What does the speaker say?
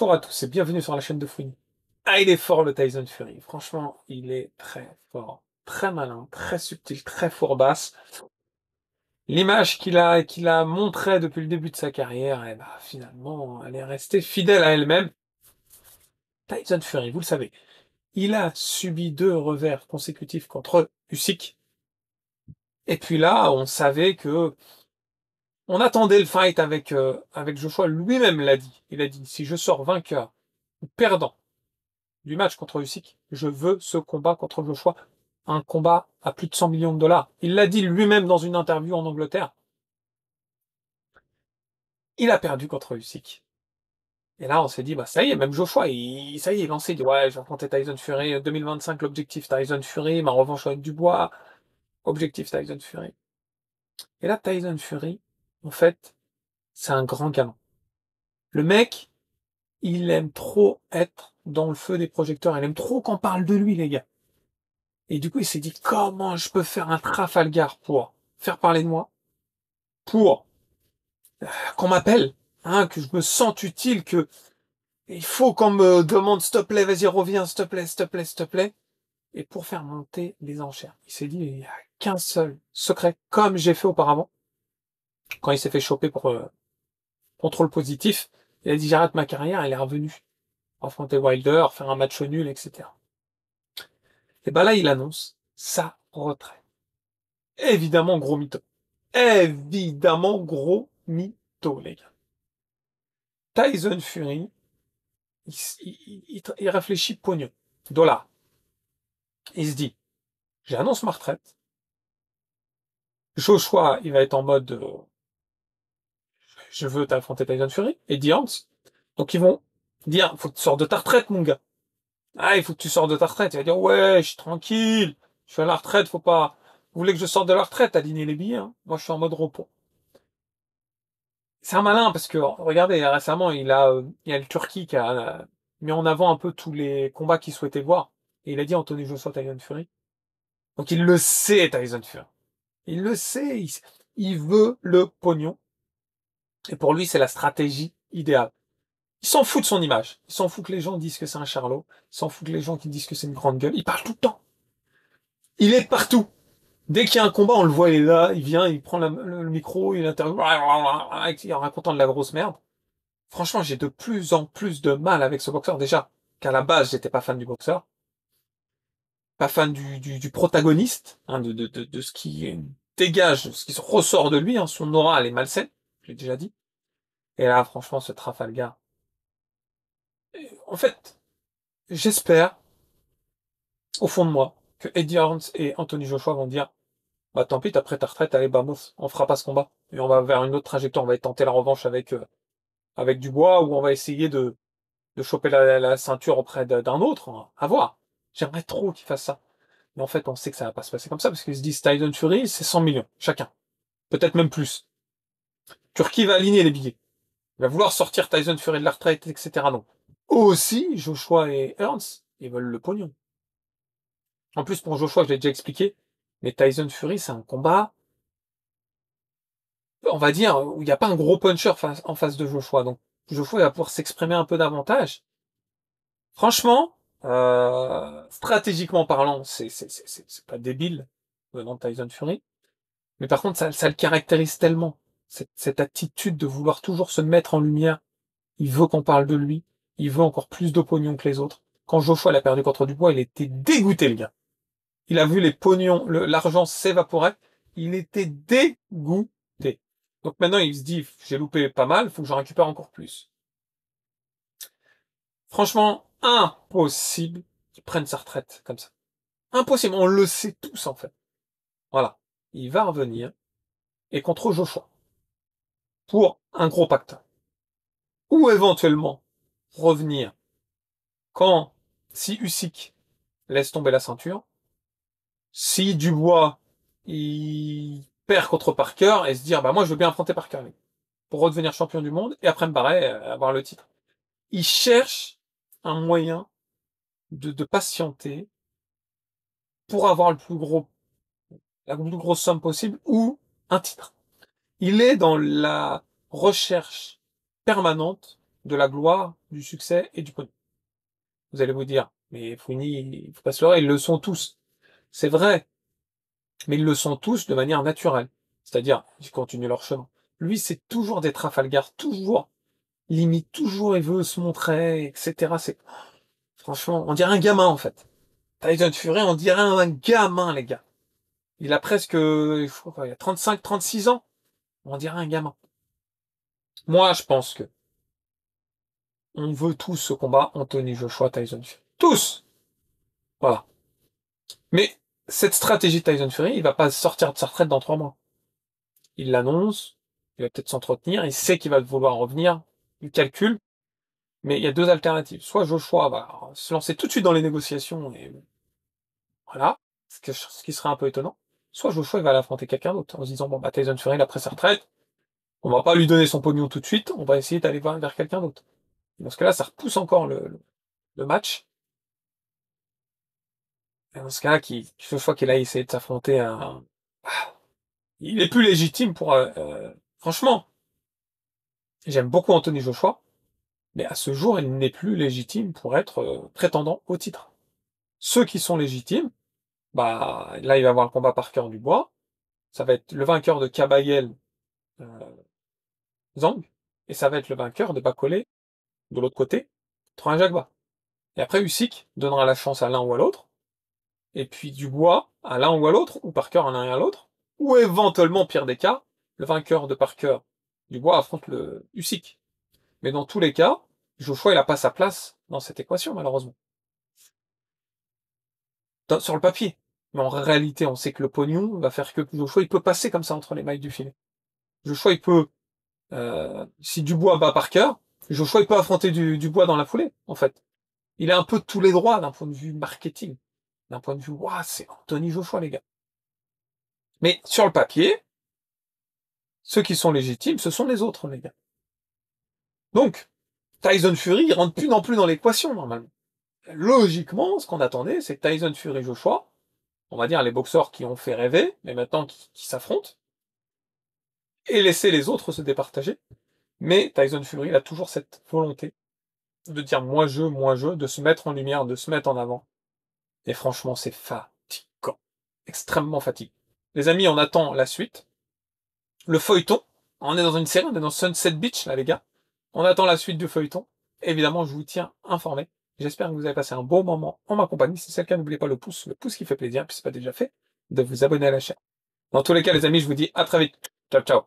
Bonjour à tous et bienvenue sur la chaîne de Fouine. Ah, il est fort le Tyson Fury. Franchement, il est très fort. Très malin, très subtil, très fourbasse. L'image qu'il a montrée depuis le début de sa carrière, eh ben, finalement, elle est restée fidèle à elle-même. Tyson Fury, vous le savez, il a subi 2 revers consécutifs contre Usyk. Et puis là, on savait que on attendait le fight avec Joshua. Lui-même l'a dit. Il a dit, si je sors vainqueur ou perdant du match contre Usyk, je veux ce combat contre Joshua, un combat à plus de 100 millions de dollars. Il l'a dit lui-même dans une interview en Angleterre. Il a perdu contre Usyk. Et là, on s'est dit, bah ça y est, même Joshua, ça y est, il lancé, il dit, ouais, je vais affronter Tyson Fury, 2025, l'objectif Tyson Fury, ma revanche avec Dubois, objectif Tyson Fury. Et là, Tyson Fury, en fait, c'est un grand gamin. Le mec, il aime trop être dans le feu des projecteurs, il aime trop qu'on parle de lui, les gars. Et du coup, il s'est dit, comment je peux faire un Trafalgar pour faire parler de moi, pour qu'on m'appelle, hein, que je me sente utile, que il faut qu'on me demande, s'il te plaît, vas-y, reviens, s'il te plaît, s'il te plaît, s'il te plaît, et pour faire monter les enchères. Il s'est dit, il n'y a qu'un seul secret, comme j'ai fait auparavant, quand il s'est fait choper pour contrôle positif. Il a dit, j'arrête ma carrière, elle est revenue. Affronter Wilder, faire un match nul, etc. Et ben là, il annonce sa retraite. Évidemment, gros mytho. Évidemment, gros mytho, les gars. Tyson Fury, il réfléchit pognon, dollar. Il se dit, j'annonce ma retraite. Joshua, il va être en mode, je veux t'affronter Tyson Fury. Et Diance. Donc ils vont dire, faut que tu sors de ta retraite, mon gars. Ah, il faut que tu sors de ta retraite. Il va dire, ouais, je suis tranquille. Je suis à la retraite, faut pas, vous voulez que je sorte de la retraite, aligner les billets, hein. Moi, je suis en mode repos. C'est un malin parce que, regardez, récemment, il y a le Turquie qui a mis en avant un peu tous les combats qu'il souhaitait voir. Et il a dit Anthony Joshua, Tyson Fury. Donc il le sait, Tyson Fury. Il le sait, il veut le pognon. Et pour lui, c'est la stratégie idéale. Il s'en fout de son image. Il s'en fout que les gens disent que c'est un charlot. Il s'en fout que les gens qui disent que c'est une grande gueule. Il parle tout le temps. Il est partout. Dès qu'il y a un combat, on le voit, il est là, il vient, il prend le micro, il interviewe, en racontant de la grosse merde. Franchement, j'ai de plus en plus de mal avec ce boxeur. Déjà, qu'à la base, j'étais pas fan du boxeur. Pas fan du protagoniste, hein, de ce qui dégage, ce qui ressort de lui, hein, son aura, elle est malsaine. J'ai déjà dit. Et là, franchement, ce Trafalgar. En fait, j'espère, au fond de moi, que Eddie Hearns et Anthony Joshua vont dire, bah, tant pis, t'as pris ta retraite, allez, vamos, on fera pas ce combat. Et on va vers une autre trajectoire, on va tenter la revanche avec Dubois, ou on va essayer de choper la ceinture auprès d'un autre, hein. À voir. J'aimerais trop qu'ils fassent ça. Mais en fait, on sait que ça va pas se passer comme ça, parce qu'ils se disent Tyson Fury, c'est 100 millions, chacun. Peut-être même plus. Turquie va aligner les billets. Il va vouloir sortir Tyson Fury de la retraite, etc. Donc, aussi, Joshua et Ernst, ils veulent le pognon. En plus, pour Joshua, je l'ai déjà expliqué, mais Tyson Fury, c'est un combat, on va dire, où il n'y a pas un gros puncher en face de Joshua. Donc, Joshua il va pouvoir s'exprimer un peu davantage. Franchement, stratégiquement parlant, c'est pas débile venant de Tyson Fury. Mais par contre, ça le caractérise tellement. Cette attitude de vouloir toujours se mettre en lumière. Il veut qu'on parle de lui. Il veut encore plus de pognon que les autres. Quand Joshua l'a perdu contre Dubois, il était dégoûté, le gars. Il a vu les pognons, l'argent s'évaporer. Il était dégoûté. Donc maintenant, il se dit, j'ai loupé pas mal, faut que j'en récupère encore plus. Franchement, impossible qu'il prenne sa retraite comme ça. Impossible. On le sait tous, en fait. Voilà. Il va revenir et contre Joshua pour un gros pacte. Ou éventuellement revenir quand, si Usyk laisse tomber la ceinture, si Dubois il perd contre Parker et se dire bah moi je veux bien affronter Parker pour redevenir champion du monde et après me barrer avoir le titre. Il cherche un moyen de patienter pour avoir la plus grosse somme possible ou un titre. Il est dans la recherche permanente de la gloire, du succès et du pognon. Vous allez vous dire, mais Fouini, il faut pas se leurrer, ils le sont tous. C'est vrai, mais ils le sont tous de manière naturelle. C'est-à-dire, ils continuent leur chemin. Lui, c'est toujours des Trafalgar, toujours. Limite, toujours il veut se montrer, etc. C'est, franchement, on dirait un gamin, en fait. Tyson Fury, on dirait un gamin, les gars. Il a presque, il a 35, 36 ans. On dirait un gamin. Moi, je pense que on veut tous ce combat Anthony Joshua, Tyson Fury. Tous! Voilà. Mais cette stratégie de Tyson Fury, il va pas sortir de sa retraite dans 3 mois. Il l'annonce, il va peut-être s'entretenir, il sait qu'il va vouloir revenir, il calcule, mais il y a 2 alternatives. Soit Joshua va se lancer tout de suite dans les négociations, et voilà, ce qui serait un peu étonnant. Soit Joshua il va l'affronter quelqu'un d'autre, en se disant, bon, bah, Tyson Fury, il a pris sa retraite, on va pas lui donner son pognon tout de suite, on va essayer d'aller vers quelqu'un d'autre. Dans ce cas-là, ça repousse encore le match. Et dans ce cas-là, Joshua qui là, essayer de s'affronter à il est plus légitime pour, franchement, j'aime beaucoup Anthony Joshua, mais à ce jour, il n'est plus légitime pour être prétendant au titre. Ceux qui sont légitimes, bah là, il va y avoir le combat Parker-Dubois, ça va être le vainqueur de Kabayel Zhang, et ça va être le vainqueur de Bakolé, de l'autre côté, Troin Jagba. Et après, Usyk donnera la chance à l'un ou à l'autre, et puis Dubois à l'un ou à l'autre, ou Parker à l'un et à l'autre, ou éventuellement, pire des cas, le vainqueur de Parker Dubois affronte le Usyk. Mais dans tous les cas, Joshua, il a pas sa place dans cette équation, malheureusement. Sur le papier. Mais en réalité, on sait que le pognon va faire que Joshua, il peut passer comme ça entre les mailles du filet. Joshua, il peut, si Dubois bat Parker, Joshua, il peut affronter Dubois dans la foulée, en fait. Il a un peu tous les droits d'un point de vue marketing. D'un point de vue, waouh, c'est Anthony Joshua, les gars. Mais sur le papier, ceux qui sont légitimes, ce sont les autres, les gars. Donc, Tyson Fury, il rentre plus non plus dans l'équation, normalement. Logiquement, ce qu'on attendait, c'est Tyson Fury Joshua, on va dire les boxeurs qui ont fait rêver, mais maintenant qui s'affrontent, et laisser les autres se départager. Mais Tyson Fury, il a toujours cette volonté de dire moi je, de se mettre en lumière, de se mettre en avant. Et franchement, c'est fatigant. Extrêmement fatigant. Les amis, on attend la suite. Le feuilleton. On est dans une série, on est dans Sunset Beach, là, les gars. On attend la suite du feuilleton. Évidemment, je vous tiens informé. J'espère que vous avez passé un bon moment en ma compagnie. Si c'est le cas, n'oubliez pas le pouce qui fait plaisir, puis c'est pas déjà fait, de vous abonner à la chaîne. Dans tous les cas, les amis, je vous dis à très vite. Ciao, ciao.